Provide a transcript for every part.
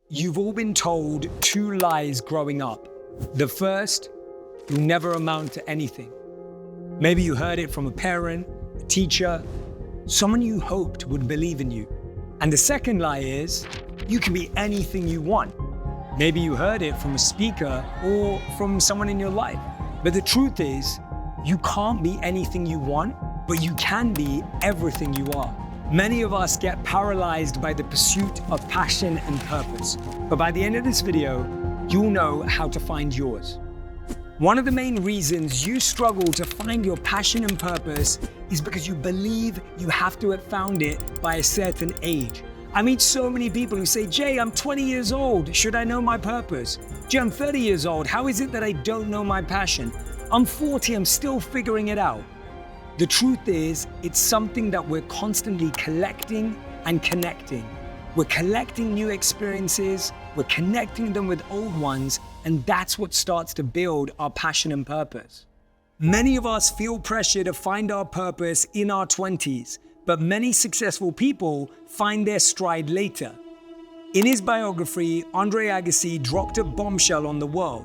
You've all been told two lies growing up. The first, you'll never amount to anything. Maybe you heard it from a parent, a teacher, someone you hoped would believe in you. And the second lie is, you can be anything you want. Maybe you heard it from a speaker or from someone in your life. But the truth is, you can't be anything you want, but you can be everything you are. Many of us get paralyzed by the pursuit of passion and purpose. But by the end of this video, you'll know how to find yours. One of the main reasons you struggle to find your passion and purpose is because you believe you have to have found it by a certain age. I meet so many people who say, Jay, I'm 20 years old. Should I know my purpose? Jay, I'm 30 years old. How is it that I don't know my passion? I'm 40, I'm still figuring it out. The truth is, it's something that we're constantly collecting and connecting. We're collecting new experiences, we're connecting them with old ones, and that's what starts to build our passion and purpose. Many of us feel pressure to find our purpose in our 20s, but many successful people find their stride later. In his biography, Andre Agassi dropped a bombshell on the world.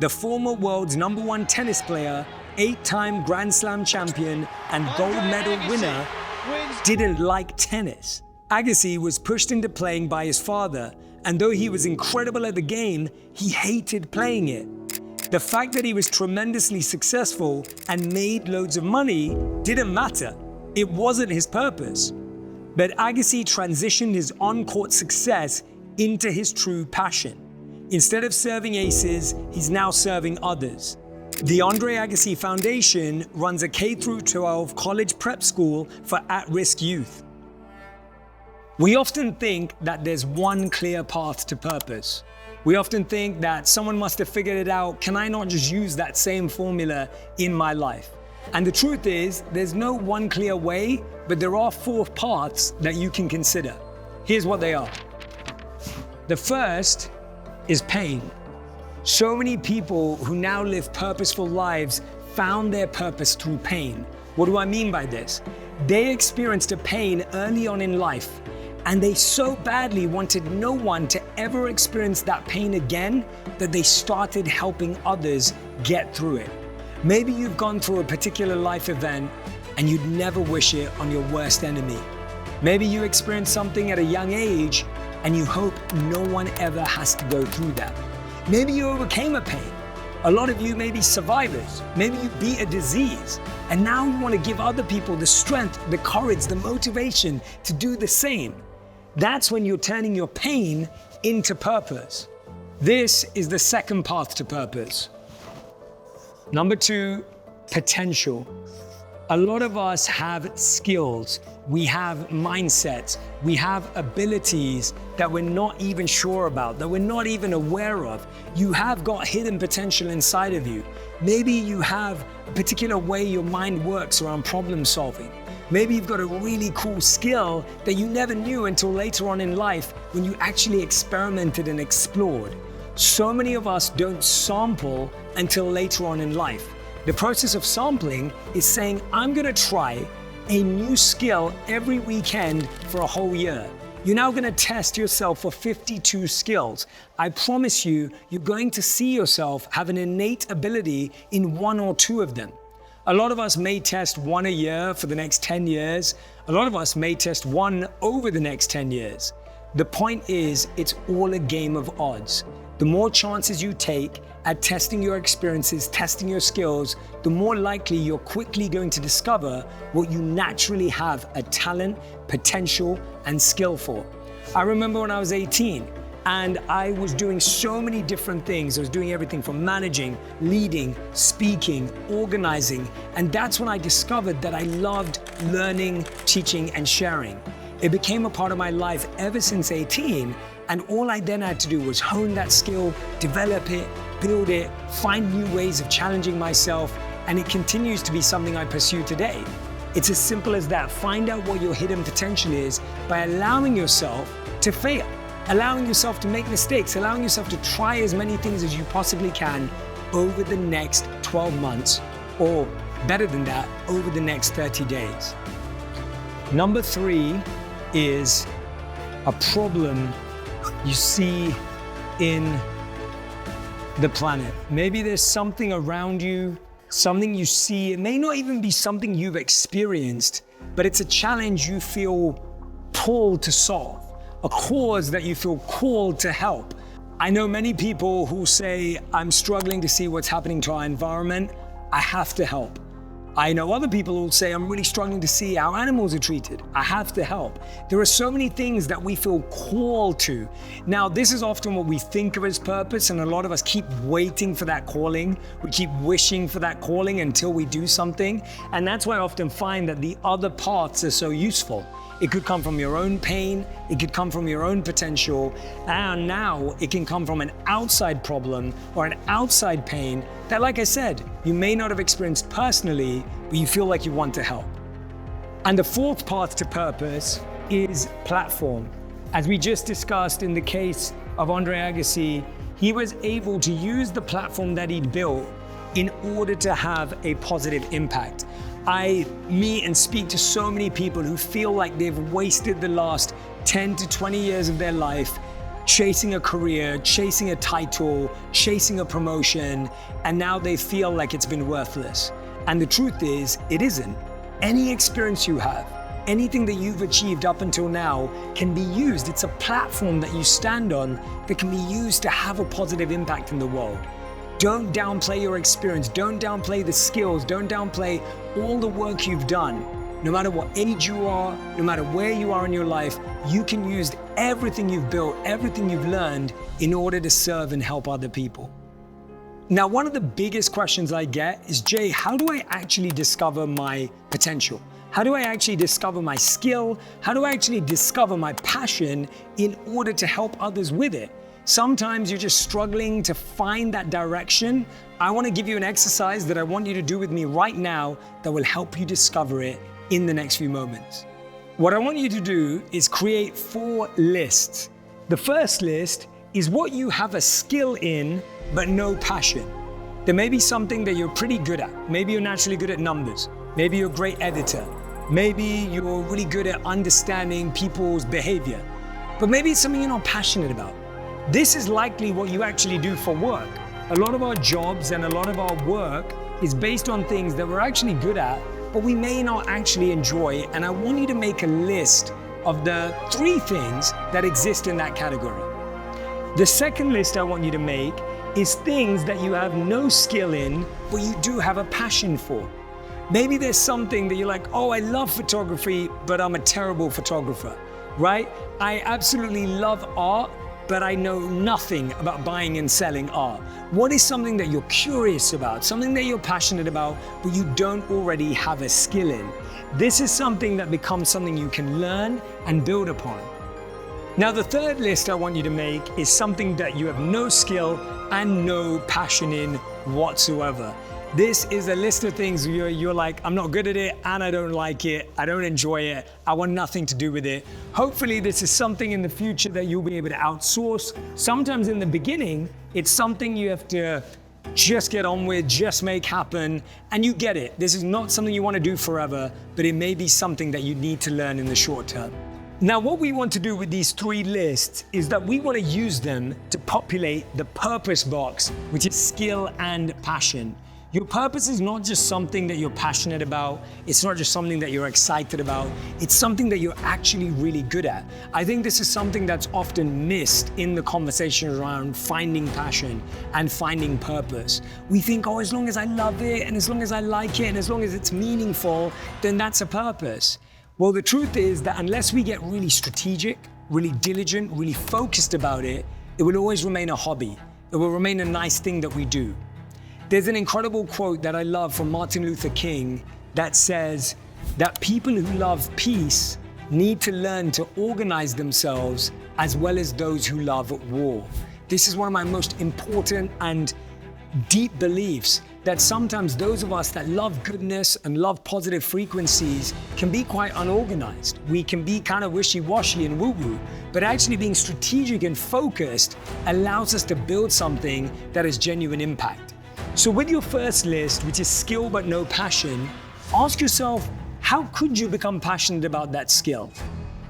The former world's #1 tennis player, 8-time Grand Slam champion and gold medal winner, didn't like tennis. Agassi was pushed into playing by his father, and though he was incredible at the game, he hated playing it. The fact that he was tremendously successful and made loads of money didn't matter. It wasn't his purpose. But Agassi transitioned his on-court success into his true passion. Instead of serving aces, he's now serving others. The Andre Agassi Foundation runs a K-12 college prep school for at-risk youth. We often think that there's one clear path to purpose. We often think that someone must have figured it out. Can I not just use that same formula in my life? And the truth is, there's no one clear way, but there are 4 paths that you can consider. Here's what they are. The first is pain. So many people who now live purposeful lives found their purpose through pain. What do I mean by this? They experienced a pain early on in life, and they so badly wanted no one to ever experience that pain again that they started helping others get through it. Maybe you've gone through a particular life event and you'd never wish it on your worst enemy. Maybe you experienced something at a young age and you hope no one ever has to go through that. Maybe you overcame a pain. A lot of you may be survivors. Maybe you beat a disease, and now you want to give other people the strength, the courage, the motivation to do the same. That's when you're turning your pain into purpose. This is the second path to purpose. Number 2, potential. A lot of us have skills, we have mindsets, we have abilities that we're not even sure about, that we're not even aware of. You have got hidden potential inside of you. Maybe you have a particular way your mind works around problem solving. Maybe you've got a really cool skill that you never knew until later on in life when you actually experimented and explored. So many of us don't sample until later on in life. The process of sampling is saying, I'm gonna try a new skill every weekend for a whole year. You're now gonna test yourself for 52 skills. I promise you, you're going to see yourself have an innate ability in 1 or 2 of them. A lot of us may test 1 a year for the next 10 years. A lot of us may test 1 over the next 10 years. The point is, it's all a game of odds. The more chances you take at testing your experiences, testing your skills, the more likely you're quickly going to discover what you naturally have a talent, potential, and skill for. I remember when I was 18 and I was doing so many different things. I was doing everything from managing, leading, speaking, organizing, and that's when I discovered that I loved learning, teaching, and sharing. It became a part of my life ever since 18, and all I then had to do was hone that skill, develop it, build it, find new ways of challenging myself, and it continues to be something I pursue today. It's as simple as that. Find out what your hidden potential is by allowing yourself to fail, allowing yourself to make mistakes, allowing yourself to try as many things as you possibly can over the next 12 months, or better than that, over the next 30 days. Number 3 is a problem you see in the planet. Maybe there's something around you, something you see. It may not even be something you've experienced, but it's a challenge you feel pulled to solve, a cause that you feel called to help. I know many people who say, I'm struggling to see what's happening to our environment. I have to help. I know other people who say, I'm really struggling to see how animals are treated. I have to help. There are so many things that we feel called to. Now, this is often what we think of as purpose, and a lot of us keep waiting for that calling. We keep wishing for that calling until we do something. And that's why I often find that the other paths are so useful. It could come from your own pain, it could come from your own potential, and now it can come from an outside problem or an outside pain that, like I said, you may not have experienced personally, but you feel like you want to help. And the fourth path to purpose is platform. As we just discussed in the case of Andre Agassi, he was able to use the platform that he'd built in order to have a positive impact. I meet and speak to so many people who feel like they've wasted the last 10 to 20 years of their life chasing a career, chasing a title, chasing a promotion, and now they feel like it's been worthless. And the truth is, it isn't. Any experience you have, anything that you've achieved up until now can be used. It's a platform that you stand on that can be used to have a positive impact in the world. Don't downplay your experience. Don't downplay the skills. Don't downplay all the work you've done. No matter what age you are, no matter where you are in your life, you can use everything you've built, everything you've learned in order to serve and help other people. Now, one of the biggest questions I get is, Jay, how do I actually discover my potential? How do I actually discover my skill? How do I actually discover my passion in order to help others with it? Sometimes you're just struggling to find that direction. I want to give you an exercise that I want you to do with me right now that will help you discover it in the next few moments. What I want you to do is create 4 lists. The first list is what you have a skill in, but no passion. There may be something that you're pretty good at. Maybe you're naturally good at numbers. Maybe you're a great editor. Maybe you're really good at understanding people's behavior. But maybe it's something you're not passionate about. This is likely what you actually do for work. A lot of our jobs and a lot of our work is based on things that we're actually good at, but we may not actually enjoy. And I want you to make a list of the 3 things that exist in that category. The second list I want you to make is things that you have no skill in, but you do have a passion for. Maybe there's something that you're like, oh, I love photography, but I'm a terrible photographer, right? I absolutely love art, but I know nothing about buying and selling art. What is something that you're curious about, something that you're passionate about, but you don't already have a skill in? This is something that becomes something you can learn and build upon. Now, the third list I want you to make is something that you have no skill and no passion in whatsoever. This is a list of things where you're like, I'm not good at it and I don't like it, I don't enjoy it, I want nothing to do with it. Hopefully this is something in the future that you'll be able to outsource. Sometimes in the beginning, it's something you have to just get on with, just make happen, and you get it. This is not something you want to do forever, but it may be something that you need to learn in the short term. Now, what we want to do with these 3 lists is that we want to use them to populate the purpose box, which is skill and passion. Your purpose is not just something that you're passionate about. It's not just something that you're excited about. It's something that you're actually really good at. I think this is something that's often missed in the conversation around finding passion and finding purpose. We think, oh, as long as I love it and as long as I like it and as long as it's meaningful, then that's a purpose. Well, the truth is that unless we get really strategic, really diligent, really focused about it, it will always remain a hobby. It will remain a nice thing that we do. There's an incredible quote that I love from Martin Luther King that says that people who love peace need to learn to organize themselves as well as those who love war. This is one of my most important and deep beliefs, that sometimes those of us that love goodness and love positive frequencies can be quite unorganized. We can be kind of wishy-washy and woo-woo, but actually being strategic and focused allows us to build something that has genuine impact. So with your first list, which is skill but no passion, ask yourself, how could you become passionate about that skill?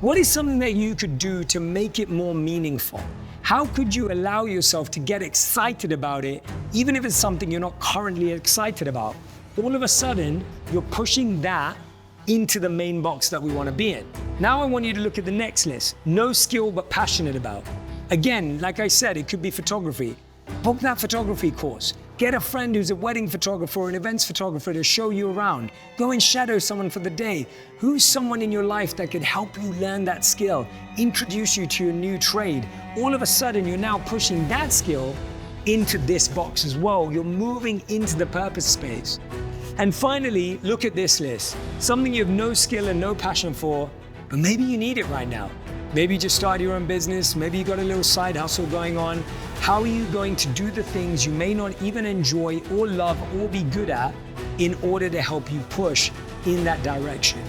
What is something that you could do to make it more meaningful? How could you allow yourself to get excited about it, even if it's something you're not currently excited about? All of a sudden, you're pushing that into the main box that we want to be in. Now I want you to look at the next list. No skill, but passionate about. Again, like I said, it could be photography. Book that photography course. Get a friend who's a wedding photographer or an events photographer to show you around. Go and shadow someone for the day. Who's someone in your life that could help you learn that skill, introduce you to a new trade? All of a sudden, you're now pushing that skill into this box as well. You're moving into the purpose space. And finally, look at this list. Something you have no skill and no passion for, but maybe you need it right now. Maybe you just started your own business. Maybe you got a little side hustle going on. How are you going to do the things you may not even enjoy or love or be good at in order to help you push in that direction?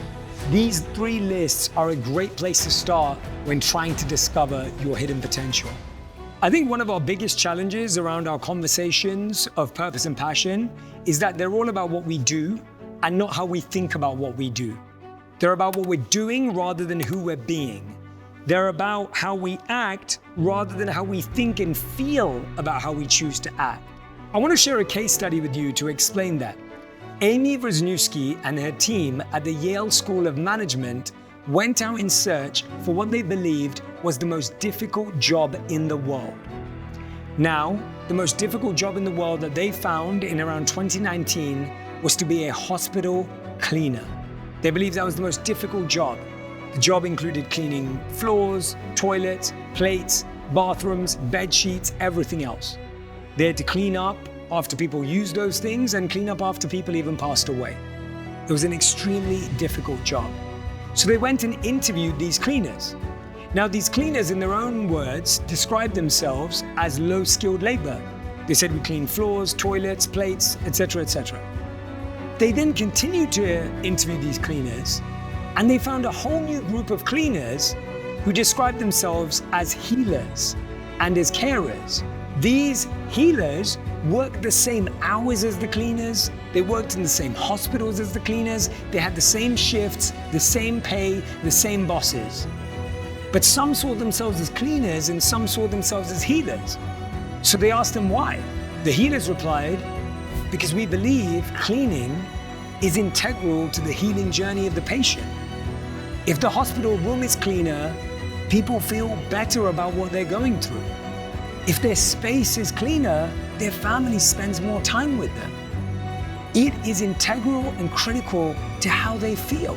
These 3 lists are a great place to start when trying to discover your hidden potential. I think one of our biggest challenges around our conversations of purpose and passion is that they're all about what we do and not how we think about what we do. They're about what we're doing rather than who we're being. They're about how we act rather than how we think and feel about how we choose to act. I want to share a case study with you to explain that. Amy Wrzniewski and her team at the Yale School of Management went out in search for what they believed was the most difficult job in the world. Now, the most difficult job in the world that they found in around 2019 was to be a hospital cleaner. They believed that was the most difficult job. The job included cleaning floors, toilets, plates, bathrooms, bed sheets, everything else. They had to clean up after people used those things and clean up after people even passed away. It was an extremely difficult job. So they went and interviewed these cleaners. Now, these cleaners, in their own words, described themselves as low-skilled labor. They said we clean floors, toilets, plates, etc., etc. They then continued to interview these cleaners, and they found a whole new group of cleaners who described themselves as healers and as carers. These healers worked the same hours as the cleaners, they worked in the same hospitals as the cleaners, they had the same shifts, the same pay, the same bosses. But some saw themselves as cleaners and some saw themselves as healers. So they asked them why. The healers replied, because we believe cleaning is integral to the healing journey of the patient. If the hospital room is cleaner, people feel better about what they're going through. If their space is cleaner, their family spends more time with them. It is integral and critical to how they feel.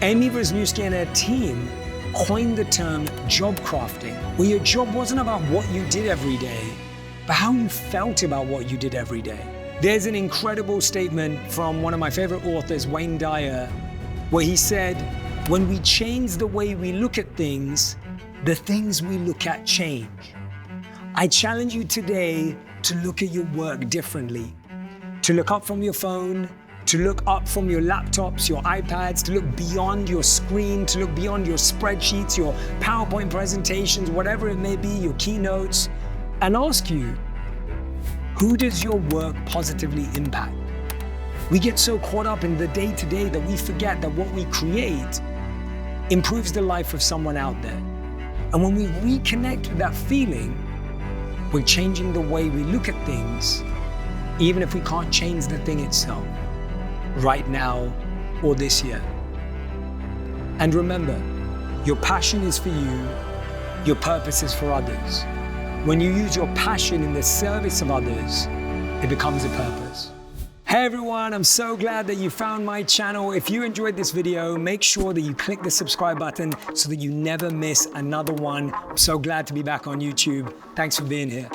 Amy Wrzniewski and her team coined the term job crafting, where your job wasn't about what you did every day, but how you felt about what you did every day. There's an incredible statement from one of my favorite authors, Wayne Dyer, where he said, when we change the way we look at things, the things we look at change. I challenge you today to look at your work differently, to look up from your phone, to look up from your laptops, your iPads, to look beyond your screen, to look beyond your spreadsheets, your PowerPoint presentations, whatever it may be, your keynotes, and ask you, who does your work positively impact? We get so caught up in the day-to-day that we forget that what we create improves the life of someone out there. And when we reconnect with that feeling, we're changing the way we look at things, even if we can't change the thing itself, right now or this year. And remember, your passion is for you, your purpose is for others. When you use your passion in the service of others, it becomes a purpose. Hey everyone, I'm so glad that you found my channel. If you enjoyed this video, make sure that you click the subscribe button so that you never miss another one. I'm so glad to be back on YouTube. Thanks for being here.